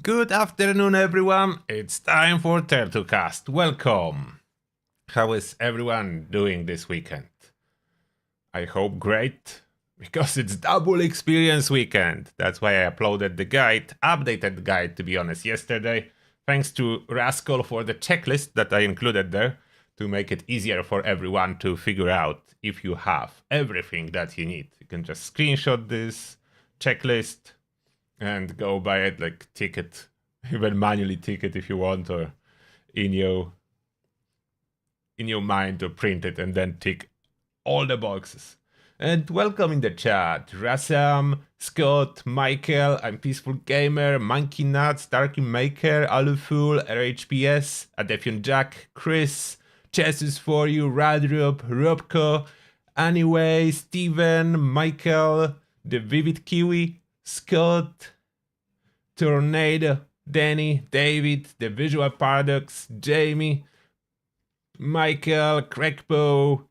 Good afternoon, everyone. It's time for Turtlecast. Welcome. How is everyone doing this weekend? I hope great, because it's double experience weekend. That's why I uploaded the guide, updated the guide to be honest, yesterday. Thanks to Rascal for the checklist that I included there to make it easier for everyone to figure out if you have everything that you need. You can just screenshot this checklist and go by it, like tick it, even manually tick it if you want, or in your mind, or print it and then tick all the boxes. And welcome in the chat, Rasam, Scott, Michael, I'm Peaceful Gamer, Monkey Nuts, Darky Maker, Alufool, RHPS, Adefion Jack, Chris, Chess is for you, Radrup, Robko, Anyway, Steven, Michael, The Vivid Kiwi, Scott, Tornado, Danny, David, The Visual Paradox, Jamie, Michael, Crackbow,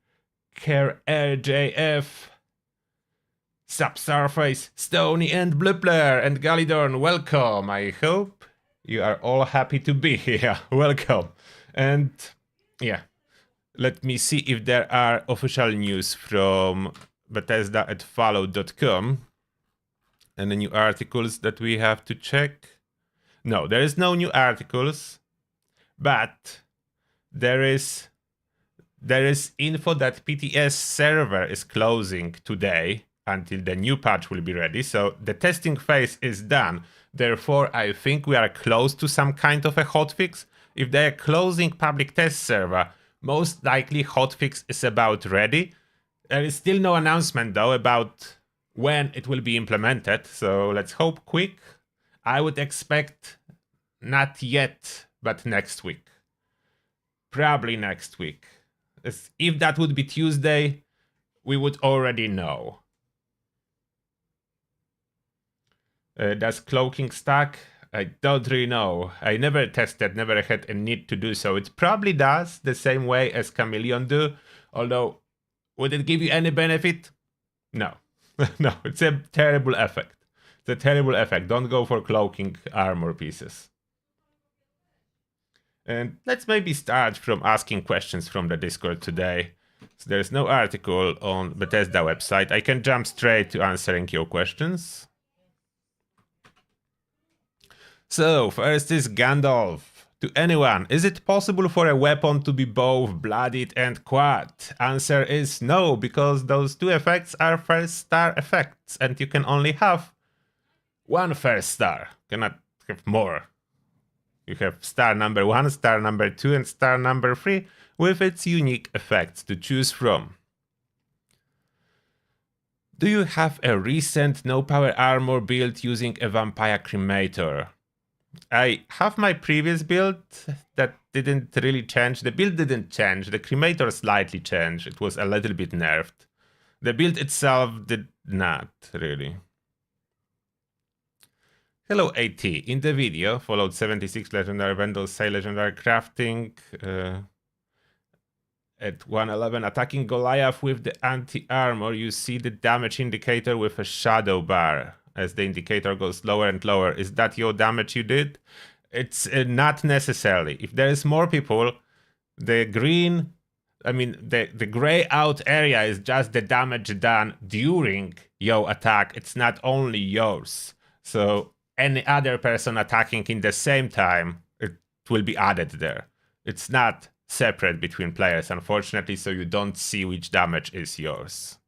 Care RJF, Subsurface, Stony, and Blippler, and Galidorn. Welcome. I hope you are all happy to be here. Welcome. And yeah, let me see if there are official news from Bethesda at Fallout.com. Any new articles that we have to check? No, there is no new articles, but there is info that PTS server is closing today until the new patch will be ready. So the testing phase is done. Therefore, I think we are close to some kind of a hotfix. If they are closing public test server, most likely hotfix is about ready. There is still no announcement though about when it will be implemented, so let's hope quick. I would expect not yet, but next week. Probably next week. If that would be Tuesday, we would already know. Does cloaking stack? I don't really know. I never tested, never had a need to do so. It probably does, the same way as Chameleon do, although would it give you any benefit? No. No, it's a terrible effect. It's a terrible effect. Don't go for cloaking armor pieces. And let's maybe start from asking questions from the Discord today. So there's no article on Bethesda website. I can jump straight to answering your questions. So first is Gandalf. To anyone, is it possible for a weapon to be both bloodied and quad? Answer is no, because those two effects are first star effects, and you can only have one first star. You cannot have more. You have star number 1, star number 2, and star number 3 with its unique effects to choose from. Do you have a recent no power armor build using a vampire cremator? I have my previous build that didn't really change. The build didn't change. The cremator slightly changed. It was a little bit nerfed. The build itself did not really. Hello AT. In the video, followed 76 legendary vendors say legendary crafting at 111 attacking Goliath with the anti-armor. You see the damage indicator with a shadow bar. As the indicator goes lower and lower. Is that your damage you did? It's not necessarily. If there is more people, the green, the gray out area is just the damage done during your attack. It's not only yours. So any other person attacking in the same time, it will be added there. It's not separate between players, unfortunately, so you don't see which damage is yours.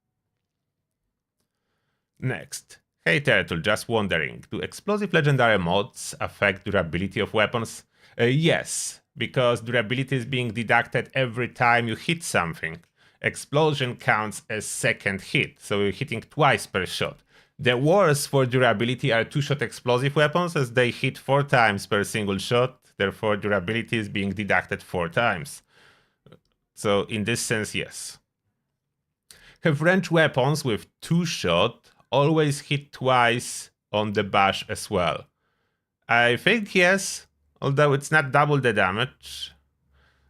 Next. Hey Turtle, just wondering, do explosive legendary mods affect durability of weapons? Yes, because durability is being deducted every time you hit something. Explosion counts as second hit, so you're hitting twice per shot. The worst for durability are two-shot explosive weapons, as they hit 4 times per single shot, therefore durability is being deducted 4 times. So in this sense, yes. Have ranged weapons with 2-shot always hit twice on the bash as well? I think yes, although it's not double the damage.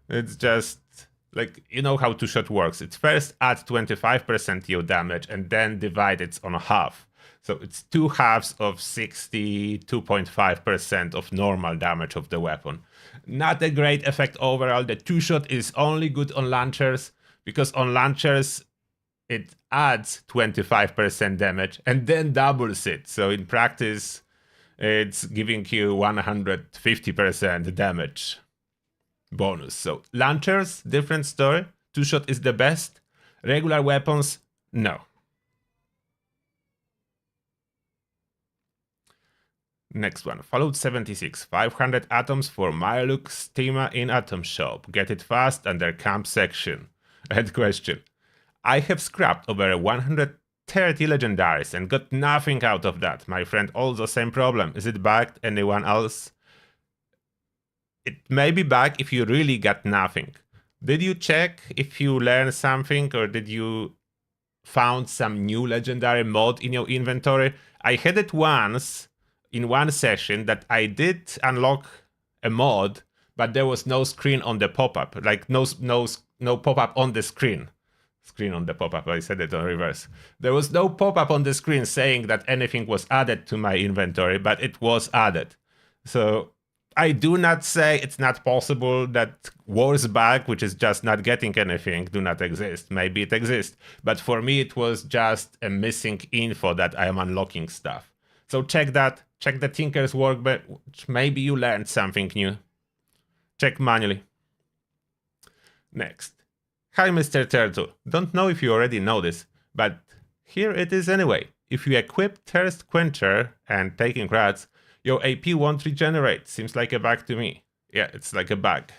It's just like, you know how 2-shot works. It first adds 25% to your damage and then divide it on half. So it's 2/2 of 62.5% of normal damage of the weapon. Not a great effect overall. The two-shot is only good on launchers, because on launchers it adds 25% damage and then doubles it. So in practice, it's giving you 150% damage bonus. So launchers, different story. Two-shot is the best. Regular weapons, no. Next one, Fallout 76, 500 atoms for Myluk Stima in Atom Shop. Get it fast under camp section. Head question. I have scrapped over 130 legendaries and got nothing out of that. My friend also same problem. Is it bugged? Anyone else? It may be bugged if you really got nothing. Did you check if you learned something, or did you found some new legendary mod in your inventory? I had it once in one session that I did unlock a mod, but there was no screen on the pop-up, like no pop-up on the screen. Screen on the pop-up, I said it on reverse. There was no pop-up on the screen saying that anything was added to my inventory, but it was added. So I do not say it's not possible that worse bug, which is just not getting anything, do not exist. Maybe it exists. But for me, it was just a missing info that I am unlocking stuff. So check that. Check the Tinker's Workbench. Maybe you learned something new. Check manually. Next. Hi, Mr. Turtle. Don't know if you already know this, but here it is anyway. If you equip Thirst Quencher and Taking Rats, your AP won't regenerate. Seems like a bug to me. Yeah, it's like a bug.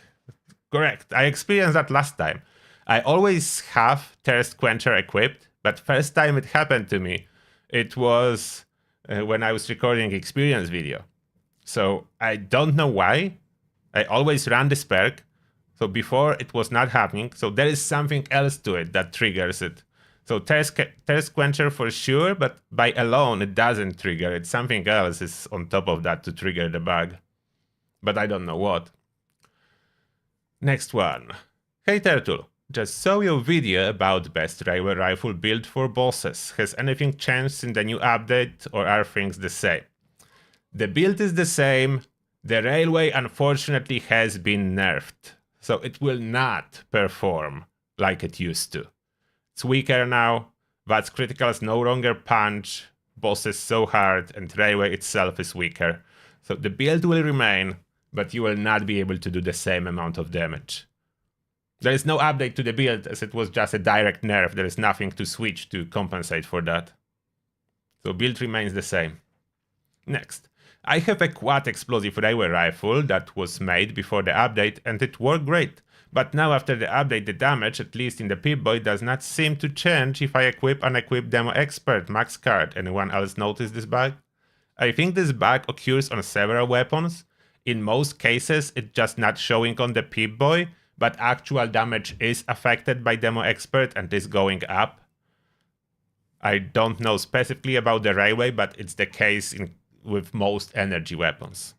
Correct. I experienced that last time. I always have Thirst Quencher equipped, but first time it happened to me, it was when I was recording experience video. So I don't know why. I always run this perk. So before it was not happening. So there is something else to it that triggers it. So Thirst Quencher for sure, but by alone it doesn't trigger it. Something else is on top of that to trigger the bug. But I don't know what. Next one. Hey Turtle, just saw your video about best railway rifle build for bosses. Has anything changed in the new update, or are things the same? The build is the same. The railway unfortunately has been nerfed. So it will not perform like it used to. It's weaker now, VATS criticals no longer punch bosses so hard, and railway itself is weaker. So the build will remain, but you will not be able to do the same amount of damage. There is no update to the build, as it was just a direct nerf. There is nothing to switch to compensate for that. So build remains the same. Next. I have a quad explosive railway rifle that was made before the update, and it worked great. But now after the update, the damage, at least in the Pip-Boy, does not seem to change if I equip unequipped Demo Expert max card. Anyone else notice this bug? I think this bug occurs on several weapons. In most cases, it's just not showing on the Pip-Boy, but actual damage is affected by Demo Expert and is going up. I don't know specifically about the railway, but it's the case with most energy weapons.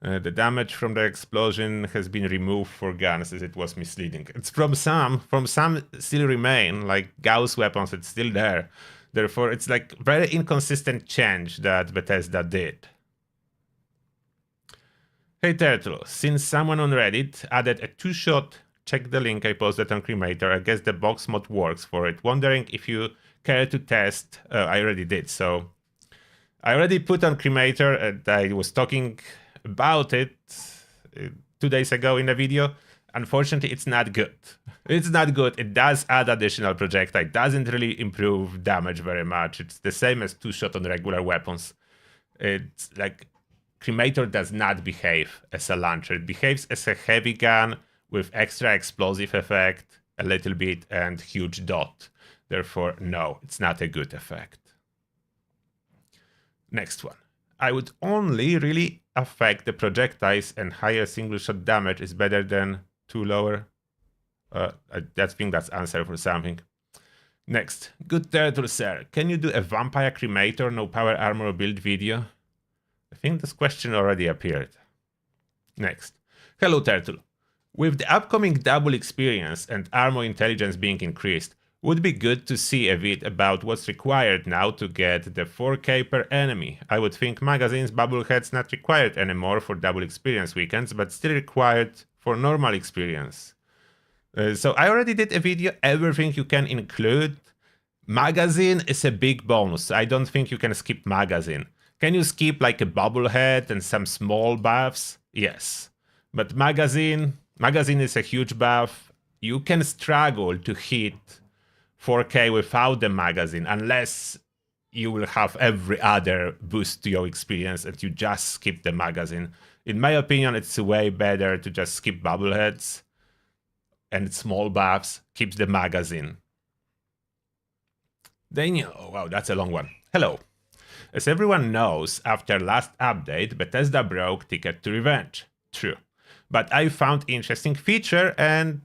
The damage from the explosion has been removed for guns, as it was misleading. It's from some still remain, like Gauss weapons, it's still there. Therefore, it's like very inconsistent change that Bethesda did. Hey Turtle, since someone on Reddit added a two-shot, check the link I posted on Cremator. I guess the box mod works for it. Wondering if you care to test. I already did, so I already put on Cremator, and I was talking about it 2 days ago in a video. Unfortunately, it's not good. It's not good. It does add additional projectile. It doesn't really improve damage very much. It's the same as two-shot on regular weapons. It's like Cremator does not behave as a launcher. It behaves as a heavy gun with extra explosive effect, a little bit, and huge dot. Therefore, no, it's not a good effect. Next one. I would only really affect the projectiles, and higher single shot damage is better than two lower. I think that's answer for something. Next. Good Turtle, sir. Can you do a vampire cremator no power armor build video? I think this question already appeared. Next. Hello, Turtle. With the upcoming double experience and armor intelligence being increased, would be good to see a bit about what's required now to get the 4k per enemy. I would think magazines, bubbleheads not required anymore for double experience weekends, but still required for normal experience. So I already did a video, everything you can include. Magazine is a big bonus. I don't think you can skip magazine. Can you skip like a bobblehead and some small buffs? Yes. But magazine is a huge buff. You can struggle to hit 4k without the magazine unless you will have every other boost to your experience and you just skip the magazine. In my opinion, it's way better to just skip bobbleheads and small buffs, keeps the magazine. Daniel, oh wow, that's a long one. Hello. As everyone knows, after last update, Bethesda broke Ticket to Revenge. True. But I found interesting feature and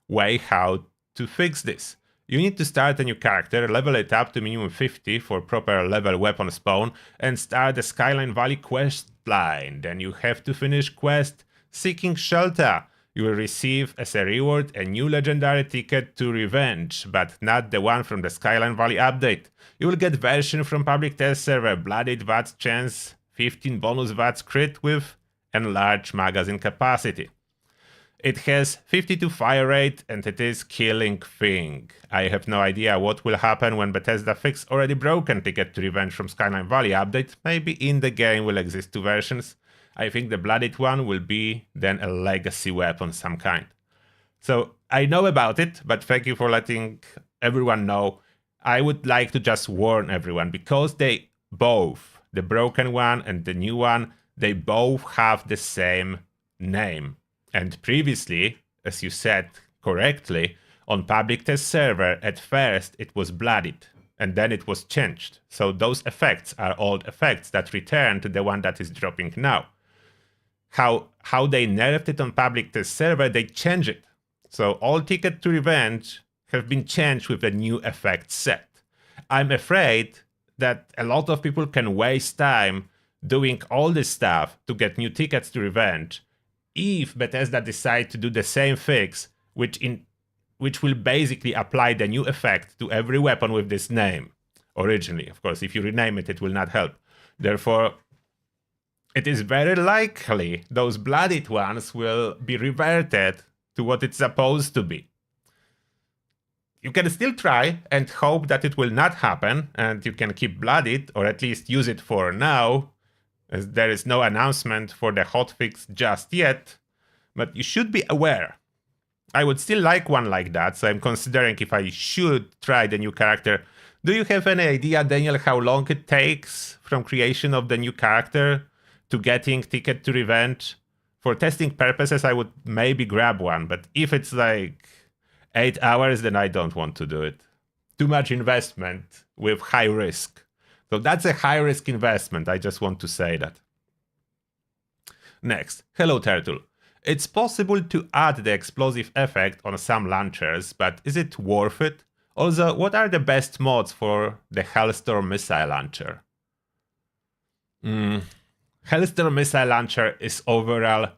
way how to fix this. You need to start a new character, level it up to minimum 50 for proper level weapon spawn, and start the Skyline Valley quest line. Then you have to finish quest Seeking Shelter. You will receive as a reward a new legendary ticket to Revenge, but not the one from the Skyline Valley update. You will get version from public test server, bloodied VATS chance, 15 bonus VATS crit with enlarged magazine capacity. It has 52 fire rate and it is killing thing. I have no idea what will happen when Bethesda fix already broken Ticket to Revenge from Skyline Valley update. Maybe in the game will exist two versions. I think the bloodied one will be then a legacy weapon some kind. So I know about it, but thank you for letting everyone know. I would like to just warn everyone because they both, the broken one and the new one, they both have the same name. And previously, as you said correctly, on public test server, at first it was bloodied, and then it was changed. So those effects are old effects that return to the one that is dropping now. How they nerfed it on public test server, they changed it. So all Ticket to Revenge have been changed with a new effect set. I'm afraid that a lot of people can waste time doing all this stuff to get new tickets to Revenge if Bethesda decide to do the same fix, which will basically apply the new effect to every weapon with this name. Originally, of course, if you rename it, it will not help. Therefore, it is very likely those bloodied ones will be reverted to what it's supposed to be. You can still try and hope that it will not happen and you can keep bloodied, or at least use it for now, as there is no announcement for the hotfix just yet, but you should be aware. I would still like one like that, so I'm considering if I should try the new character. Do you have any idea, Daniel, how long it takes from creation of the new character to getting Ticket to Revenge? For testing purposes, I would maybe grab one, but if it's like 8 hours, then I don't want to do it. Too much investment with high risk. So that's a high-risk investment, I just want to say that. Next, hello Turtle. It's possible to add the explosive effect on some launchers, but is it worth it? Also, what are the best mods for the Hellstorm missile launcher? Hellstorm missile launcher is overall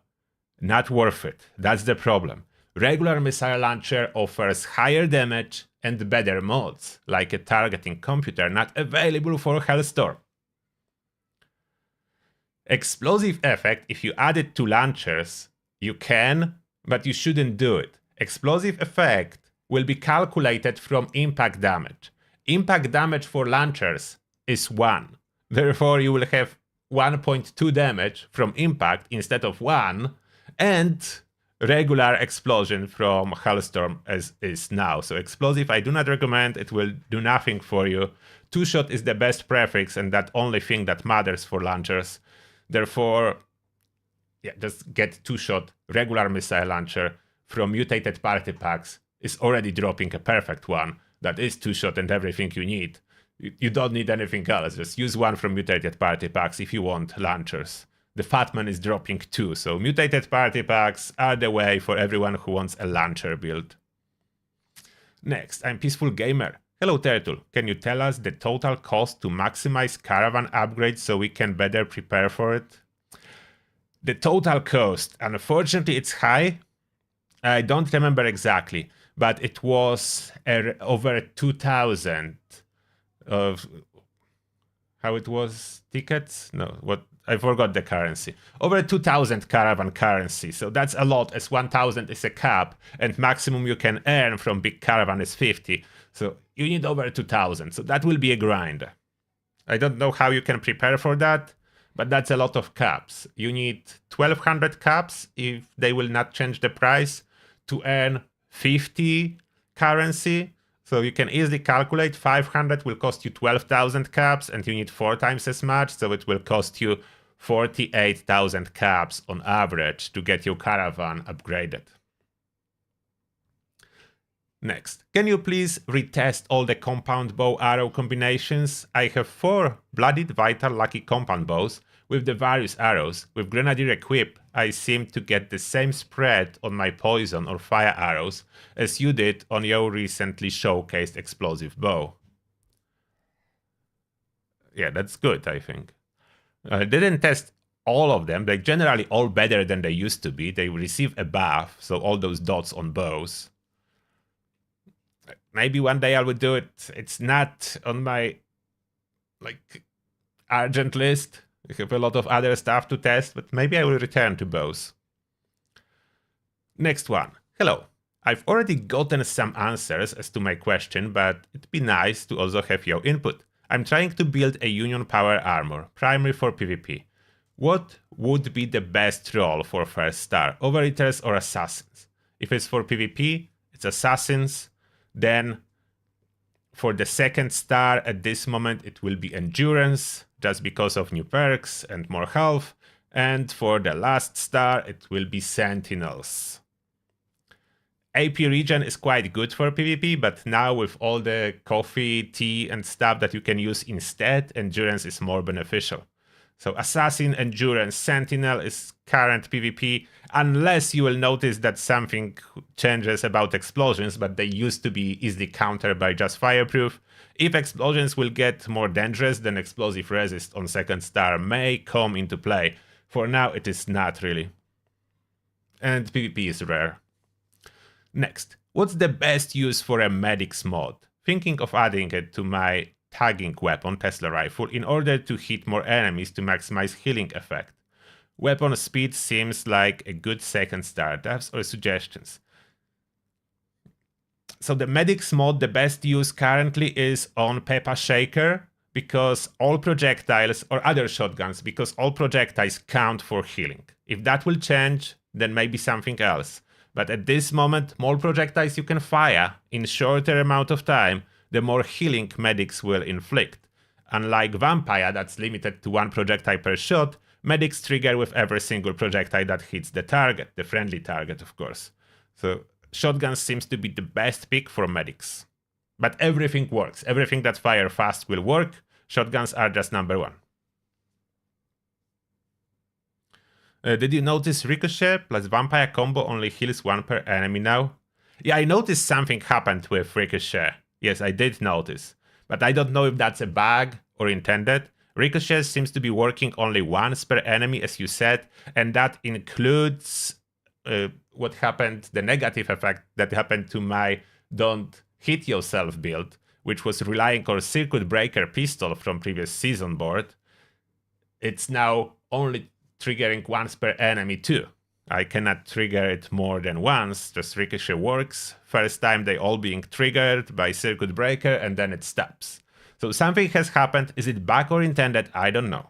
not worth it, that's the problem. Regular missile launcher offers higher damage and better mods, like a targeting computer not available for Hellstorm. Explosive effect, if you add it to launchers, you can, but you shouldn't do it. Explosive effect will be calculated from impact damage. Impact damage for launchers is 1. Therefore, you will have 1.2 damage from impact instead of 1, and regular explosion from Hellstorm as is now. So explosive I do not recommend, it will do nothing for you. Two-shot is the best prefix and that only thing that matters for launchers. Therefore, yeah, just get two-shot regular missile launcher from mutated party packs. Is already dropping a perfect one that is two-shot and everything you need. You don't need anything else, just use one from mutated party packs if you want launchers. The Fatman is dropping too, so mutated party packs are the way for everyone who wants a launcher build. Next, I'm Peaceful Gamer. Hello Turtle, can you tell us the total cost to maximize caravan upgrades so we can better prepare for it? The total cost, unfortunately it's high. I don't remember exactly, but it was over 2,000 of how it was tickets. No, what I forgot the currency. Over 2,000 caravan currency, so that's a lot. As 1,000 is a cap, and maximum you can earn from big caravan is 50. So you need over 2,000. So that will be a grind. I don't know how you can prepare for that, but that's a lot of caps. You need 1,200 caps if they will not change the price to earn 50 currency. So you can easily calculate 500 will cost you 12,000 caps, and you need 4 times as much, so it will cost you 48,000 caps on average to get your caravan upgraded. Next, can you please retest all the compound bow arrow combinations? I have 4 bloodied vital lucky compound bows with the various arrows. With grenadier equip, I seem to get the same spread on my poison or fire arrows as you did on your recently showcased explosive bow. Yeah, that's good, I think. I didn't test all of them. They're generally all better than they used to be. They receive a buff, so all those dots on bows. Maybe one day I will do it. It's not on my urgent list. I have a lot of other stuff to test, but maybe I will return to bows. Next one. Hello. I've already gotten some answers as to my question, but it'd be nice to also have your input. I'm trying to build a Union Power armor, primary for PvP. What would be the best role for first star, Overeaters or Assassins? If it's for PvP, it's Assassins. Then for the second star at this moment it will be Endurance, just because of new perks and more health. And for the last star it will be Sentinels. AP regen is quite good for PvP, but now with all the coffee, tea and stuff that you can use instead, Endurance is more beneficial. So Assassin, Endurance, Sentinel is current PvP, unless you will notice that something changes about explosions, but they used to be easily countered by just Fireproof. If explosions will get more dangerous, then Explosive Resist on second star may come into play. For now, it is not really. And PvP is rare. Next, what's the best use for a Medics mod? Thinking of adding it to my tagging weapon, Tesla Rifle, in order to hit more enemies to maximize healing effect. Weapon speed seems like a good second star. Devs or suggestions? So the Medics mod, the best use currently is on Peppa Shaker, because all projectiles, or other shotguns, because all projectiles count for healing. If that will change, then maybe something else. But at this moment, more projectiles you can fire in shorter amount of time, the more healing Medics will inflict. Unlike Vampire, that's limited to 1 projectile per shot, Medics trigger with every single projectile that hits the target, the friendly target, of course. So shotgun seems to be the best pick for Medics. But everything works. Everything that fire fast will work. Shotguns are just number 1. Did you notice Ricochet plus Vampire combo only heals 1 per enemy now? Yeah, I noticed something happened with Ricochet. Yes, I did notice. But I don't know if that's a bug or intended. Ricochet seems to be working only once per enemy, as you said, and that includes what happened, the negative effect that happened to my Don't Hit Yourself build, which was relying on Circuit Breaker pistol from previous season board. It's now only triggering once per enemy too. I cannot trigger it more than once, just Ricochet works. First time they all being triggered by Circuit Breaker and then it stops. So something has happened. Is it bug or intended? I don't know.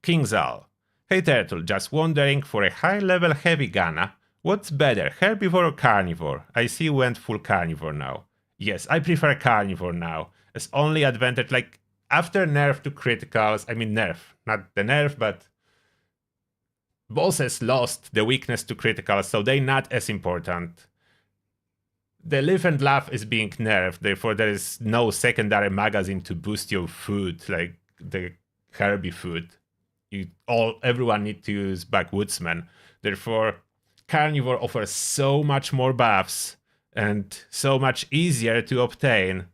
Kingzal. Hey Turtle, just wondering, for a high level heavy gunner, what's better, herbivore or carnivore? I see you went full carnivore now. Yes, I prefer carnivore now. As only advantage, like after nerf to criticals, I mean nerf, not the nerf, but bosses lost the weakness to criticals, so they're not as important. The Live and Laugh is being nerfed, therefore there is no secondary magazine to boost your food, like the Herbie food. Everyone needs to use Backwoodsman. Therefore, Carnivore offers so much more buffs and so much easier to obtain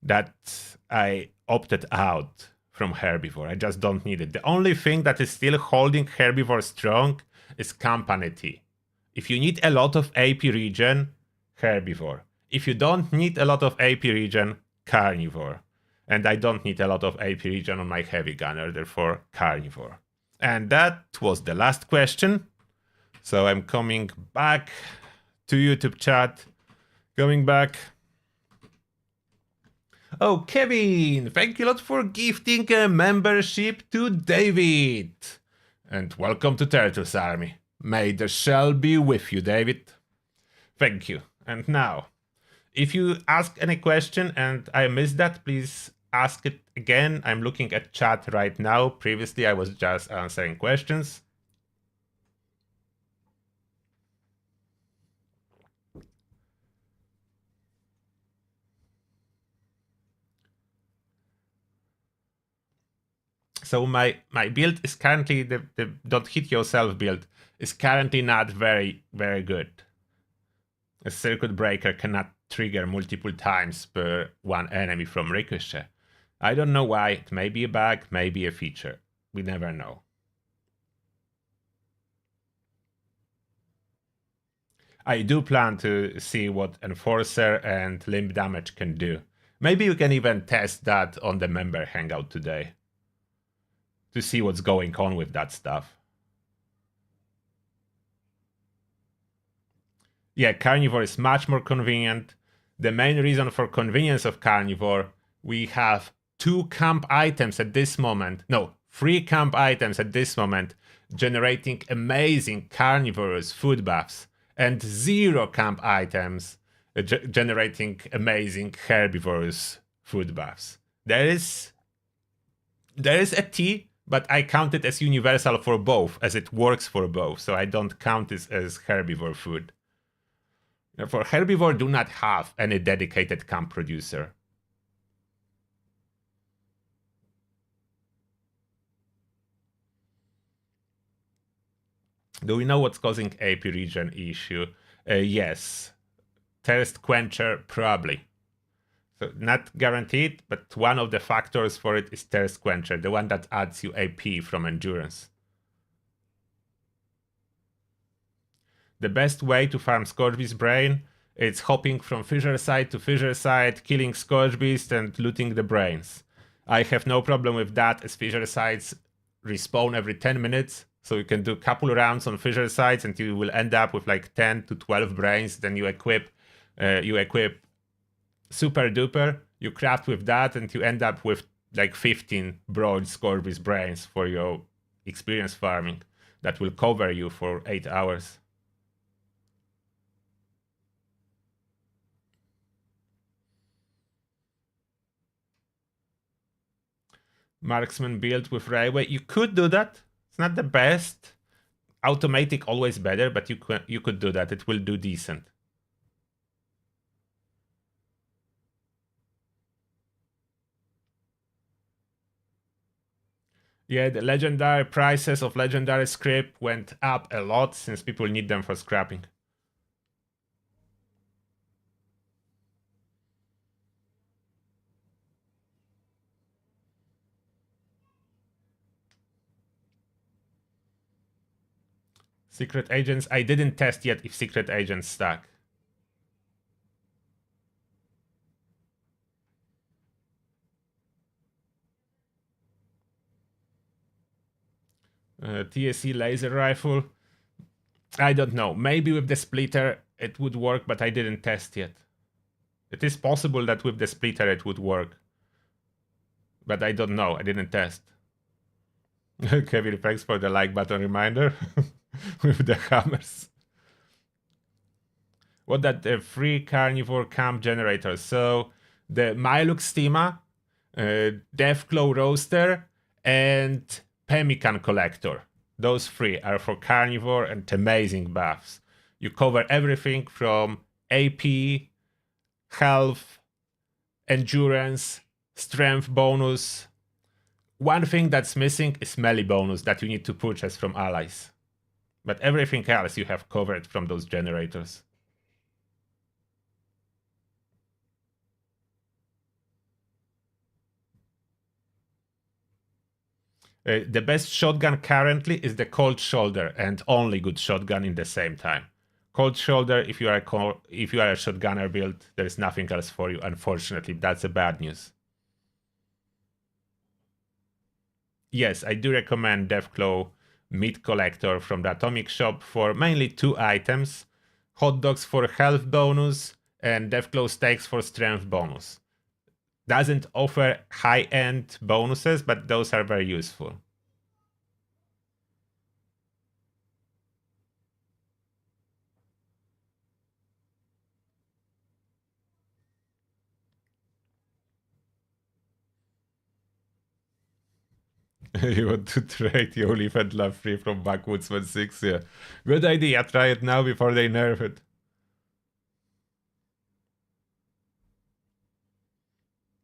that I opted out from Herbivore. I just don't need it. The only thing that is still holding Herbivore strong is Company Tea. If you need a lot of AP regen, herbivore. If you don't need a lot of AP regen, carnivore. And I don't need a lot of AP regen on my heavy gunner, therefore carnivore. And that was the last question. So I'm coming back to YouTube chat. Going back. Oh, Kevin, thank you a lot for gifting a membership to David. And welcome to Turtles Army. May the shell be with you, David. Thank you. And now, if you ask any question and I missed that, please ask it again. I'm looking at chat right now. Previously, I was just answering questions. So my build is currently, the don't hit yourself build is currently not very, very good. A circuit breaker cannot trigger multiple times per one enemy from ricochet. I don't know why. It may be a bug, maybe a feature. We never know. I do plan to see what Enforcer and Limb Damage can do. Maybe we can even test that on the member hangout today to see what's going on with that stuff. Yeah, Carnivore is much more convenient. The main reason for convenience of Carnivore, we have 2 camp items at this moment. No, 3 camp items at this moment, generating amazing carnivorous food buffs, and 0 camp items generating amazing herbivorous food buffs. There is a T, but I count it as universal for both, as it works for both, so I don't count this as herbivore food. For herbivore, do not have any dedicated camp producer. Do we know what's causing AP regen issue? Yes. Thirst quencher, probably. So not guaranteed, but one of the factors for it is thirst quencher, the one that adds you AP from endurance. The best way to farm Scourgebeast brain, it's hopping from fissure site to fissure site, killing Scourgebeast and looting the brains. I have no problem with that, as fissure sites respawn every 10 minutes, so you can do a couple rounds on fissure sites and you will end up with like 10 to 12 brains. Then you equip super duper, you craft with that, and you end up with like 15 broad Scourgebeast brains for your experience farming that will cover you for 8 hours. Marksman build with railway, you could do that. It's not the best. Automatic always better, but you could do that. It will do decent. Yeah, the legendary prices of legendary script went up a lot since people need them for scrapping. Secret agents, I didn't test yet if secret agents stack. TSC laser rifle, I don't know. Maybe with the splitter it would work, but I didn't test yet. It is possible that with the splitter it would work, but I don't know. I didn't test. Kevin, thanks for the like button reminder with the hammers. What that the free carnivore camp generator? So the Mylux Stima, Deathclaw Roaster, and Pemmican Collector. Those 3 are for carnivore and amazing buffs. You cover everything from AP, health, endurance, strength bonus. One thing that's missing is melee bonus that you need to purchase from allies. But everything else you have covered from those generators. The best shotgun currently is the Cold Shoulder, and only good shotgun in the same time. Cold shoulder, if you are a shotgunner build, there is nothing else for you. Unfortunately, that's a bad news. Yes, I do recommend Deathclaw Meat Collector from the Atomic Shop for mainly 2 items. Hot dogs for health bonus and Deathclaw steaks for strength bonus. Doesn't offer high-end bonuses, but those are very useful. You want to trade your Leaf and Love free from Backwoodsman 6? Yeah. Good idea. Try it now before they nerf it.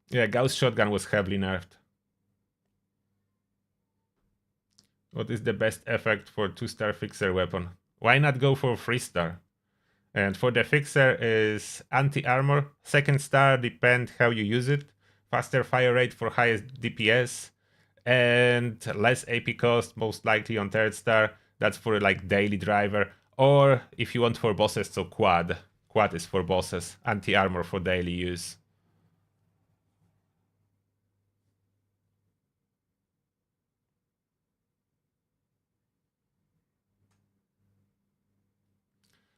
Yeah, Gauss Shotgun was heavily nerfed. What is the best effect for 2-star fixer weapon? Why not go for 3-star? And for the fixer is anti-armor. 2nd star, depend how you use it. Faster fire rate for highest DPS. And less AP cost, most likely on 3rd star. That's for like daily driver. Or if you want for bosses, so quad. Quad is for bosses. Anti-armor for daily use.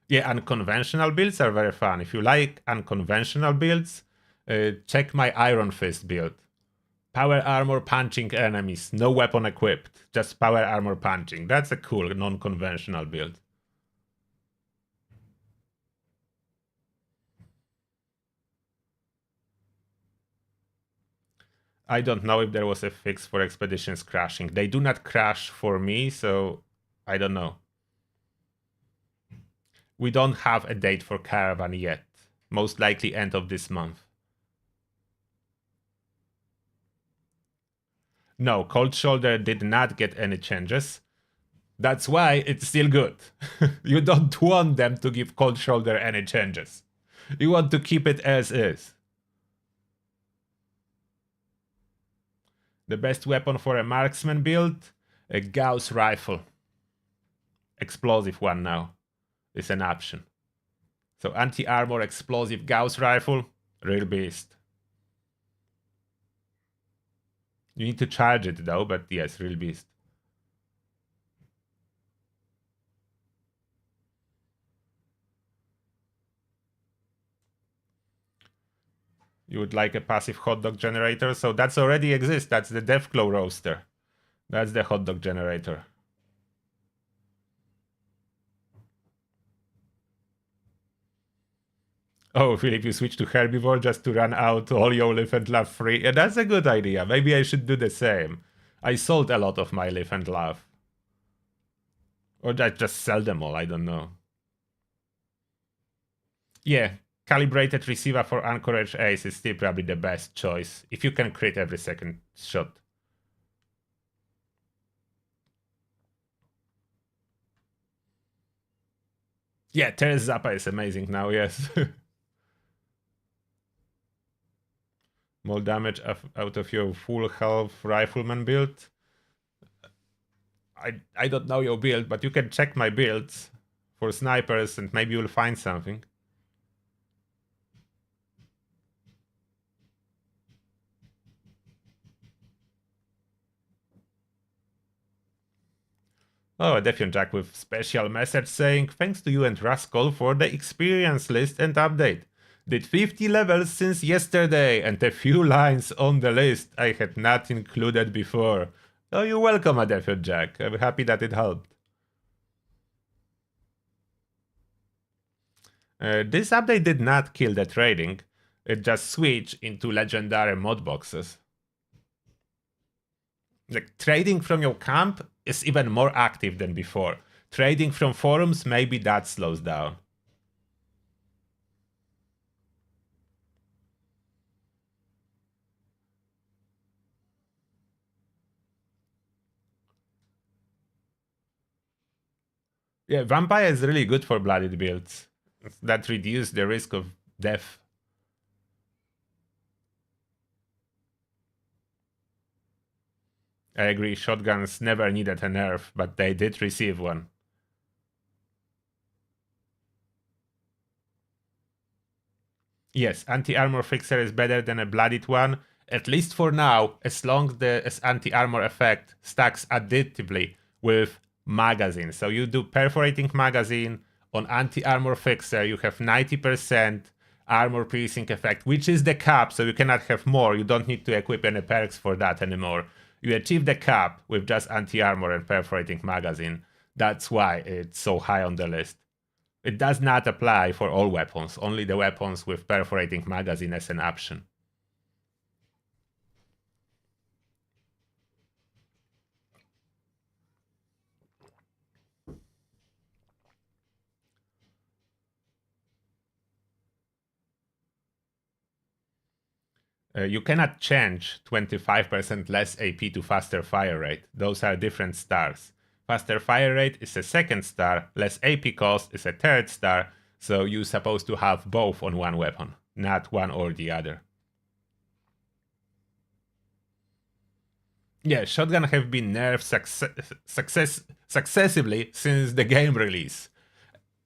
Yeah, unconventional builds are very fun. If you like unconventional builds, check my Iron Fist build. Power armor punching enemies, no weapon equipped, just power armor punching. That's a cool non-conventional build. I don't know if there was a fix for expeditions crashing. They do not crash for me, so I don't know. We don't have a date for Caravan yet. Most likely end of this month. No, Cold Shoulder did not get any changes. That's why it's still good. You don't want them to give Cold Shoulder any changes. You want to keep it as is. The best weapon for a marksman build? A Gauss rifle. Explosive one now is an option. So anti-armor explosive Gauss rifle, real beast. You need to charge it though, but yes, real beast. You would like a passive hot dog generator? So that's already exists. That's the Deathclaw roaster. That's the hot dog generator. Oh, Philip, you switch to herbivore just to run out all your live and laugh free. Yeah, that's a good idea. Maybe I should do the same. I sold a lot of my live and laugh. Or I just sell them all, I don't know. Yeah, calibrated receiver for Anchorage Ace is still probably the best choice, if you can crit every second shot. Yeah, Teres Zappa is amazing now, yes. More damage out of your full health rifleman build. I don't know your build, but you can check my builds for snipers and maybe you'll find something. Oh, a Defiant Jack with special message saying, thanks to you and Rascal for the experience list and update. Did 50 levels since yesterday and a few lines on the list I had not included before. Oh, you're welcome, Defiant Jack. I'm happy that it helped. This update did not kill the trading. It just switched into legendary mod boxes. Like trading from your camp is even more active than before. Trading from forums, maybe that slows down. Yeah, Vampire is really good for blooded builds. That reduce the risk of death. I agree, shotguns never needed a nerf, but they did receive one. Yes, anti-armor fixer is better than a bloodied one, at least for now, as long as anti-armor effect stacks additively with magazine. So you do perforating magazine on anti-armor fixer, you have 90% armor piercing effect, which is the cap, so you cannot have more. You don't need to equip any perks for that anymore. You achieve the cap with just anti-armor and perforating magazine. That's why it's so high on the list. It does not apply for all weapons, only the weapons with perforating magazine as an option. You cannot change 25% less AP to faster fire rate. Those are different stars. Faster fire rate is a second star, less AP cost is a third star, so you're supposed to have both on one weapon, not one or the other. Yeah, shotgun have been nerfed successively since the game release.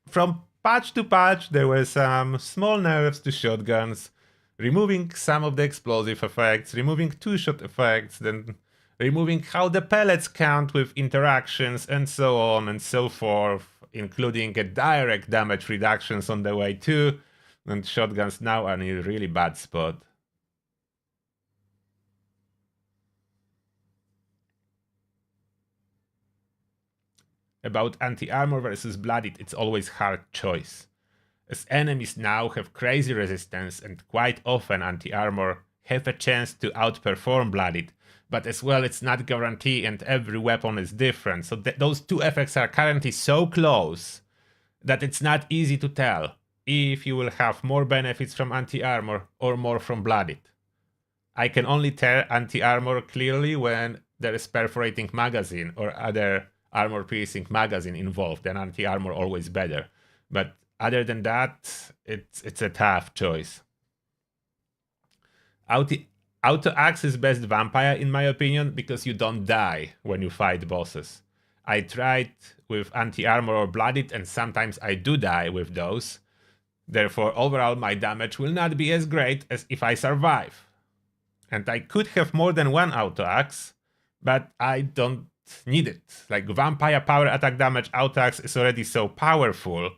From patch to patch, there were some small nerfs to shotguns, removing some of the explosive effects, removing two-shot effects, then removing how the pellets count with interactions, and so on and so forth, including a direct damage reductions on the way too, and shotguns now are in a really bad spot. About anti-armor versus bloodied, it's always hard choice, as enemies now have crazy resistance and quite often anti-armor have a chance to outperform bloodied, but as well it's not guaranteed and every weapon is different, so those two effects are currently so close that it's not easy to tell if you will have more benefits from anti-armor or more from bloodied. I can only tell anti-armor clearly when there is perforating magazine or other armor piercing magazine involved, then anti-armor always better. But other than that, it's a tough choice. Auto-axe is best vampire in my opinion because you don't die when you fight bosses. I tried with anti-armor or bloodied and sometimes I do die with those. Therefore overall my damage will not be as great as if I survive. And I could have more than one auto-axe, but I don't need it. Like vampire power attack damage auto-axe is already so powerful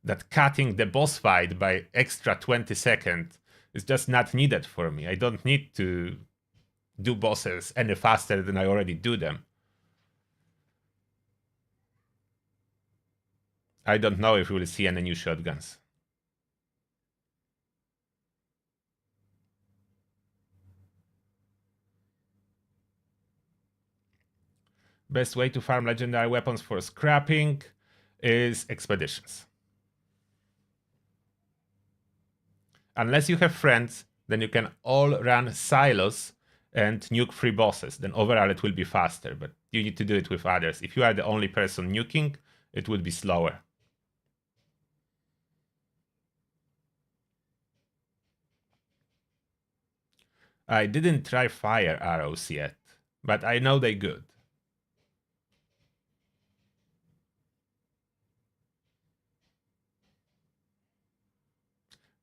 that cutting the boss fight by extra 20 seconds is just not needed for me. I don't need to do bosses any faster than I already do them. I don't know if we will see any new shotguns. Best way to farm legendary weapons for scrapping is expeditions. Unless you have friends, then you can all run silos and nuke free bosses. Then overall it will be faster, but you need to do it with others. If you are the only person nuking, it would be slower. I didn't try fire arrows yet, but I know they're good.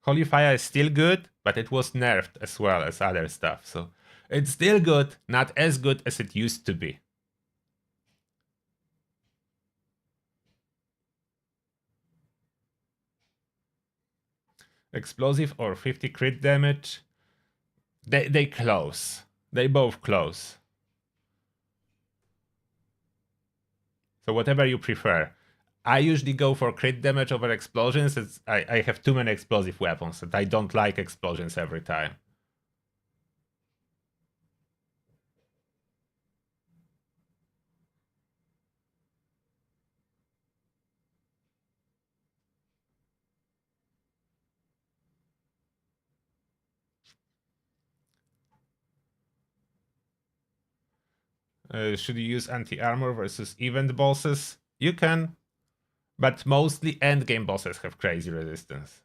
Holy Fire is still good, but it was nerfed as well as other stuff, so it's still good, not as good as it used to be. Explosive or 50 crit damage? They close. They both close. So whatever you prefer. I usually go for crit damage over explosions. I have too many explosive weapons and I don't like explosions every time. Should you use anti-armor versus event bosses? You can, but mostly endgame bosses have crazy resistance.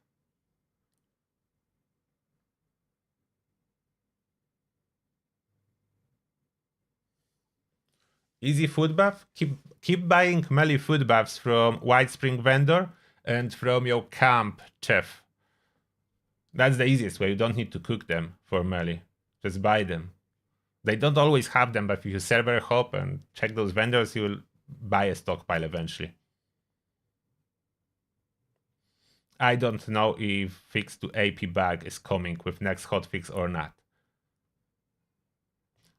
Easy food buff? Keep buying melee food buffs from White Spring vendor and from your camp chef. That's the easiest way. You don't need to cook them formally. Just buy them. They don't always have them, but if you server hop and check those vendors, you will buy a stockpile eventually. I don't know if fix to AP bug is coming with next hotfix or not.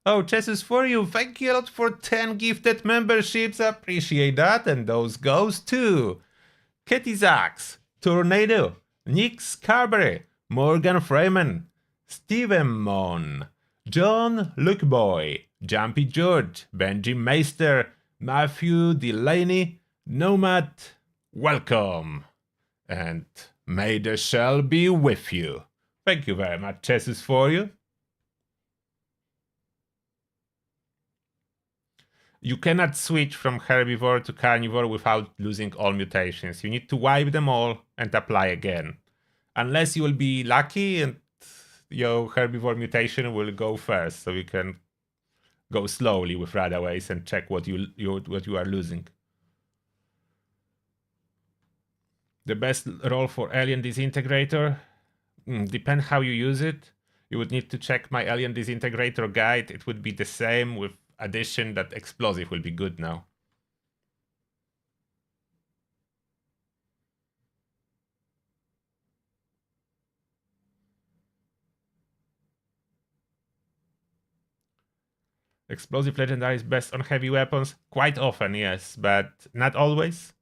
Oh, chess is for you. Thank you a lot for 10 gifted memberships. Appreciate that. And those goes to Katie Zax, Tornado, Nick Scarberry, Morgan Freeman, Steven Mon, John Lookboy, Jumpy George, Benji Meister, Matthew Delaney, Nomad, welcome. And may the shell be with you. Thank you very much, chess is for you. You cannot switch from herbivore to carnivore without losing all mutations. You need to wipe them all and apply again. Unless you will be lucky and your herbivore mutation will go first, so you can go slowly with radaways and check what you are losing. The best role for alien disintegrator? Depends how you use it. You would need to check my alien disintegrator guide. It would be the same with addition that explosive will be good now. Explosive legendary is best on heavy weapons? Quite often, yes, but not always.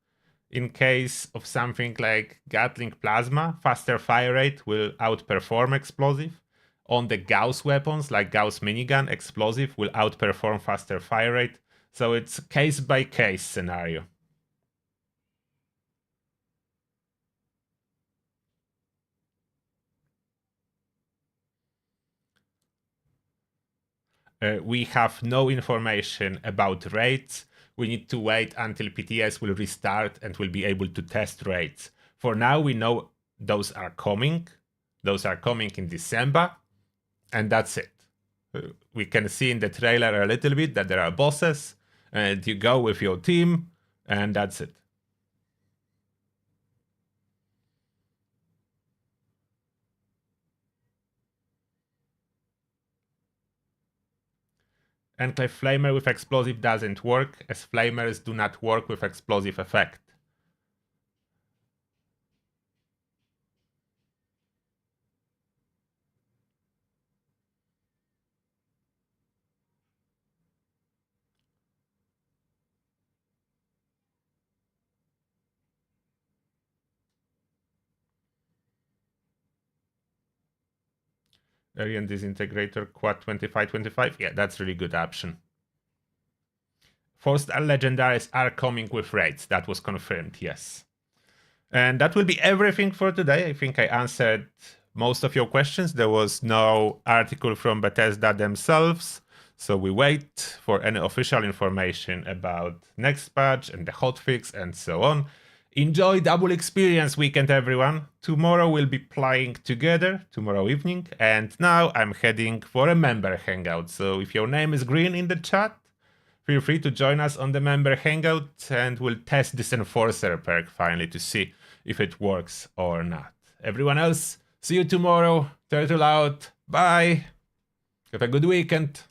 In case of something like Gatling Plasma, faster fire rate will outperform explosive. On the Gauss weapons, like Gauss minigun, explosive will outperform faster fire rate. So it's case-by-case scenario. We have no information about rates. We need to wait until PTS will restart and we'll be able to test rates. For now, we know those are coming. Those are coming in December. And that's it. We can see in the trailer a little bit that there are bosses. And you go with your team. And that's it. Enclave Flamer with explosive doesn't work, as flamers do not work with explosive effect. Alien Disintegrator Quad 2525, yeah, that's really good option. 4-star legendaries are coming with raids, that was confirmed, yes. And that will be everything for today. I think I answered most of your questions. There was no article from Bethesda themselves, so we wait for any official information about next patch and the hotfix and so on. Enjoy Double Experience weekend, everyone. Tomorrow we'll be playing together, tomorrow evening, and now I'm heading for a member hangout. So if your name is green in the chat, feel free to join us on the member hangout and we'll test this Enforcer perk finally to see if it works or not. Everyone else, see you tomorrow. Turtle out. Bye. Have a good weekend.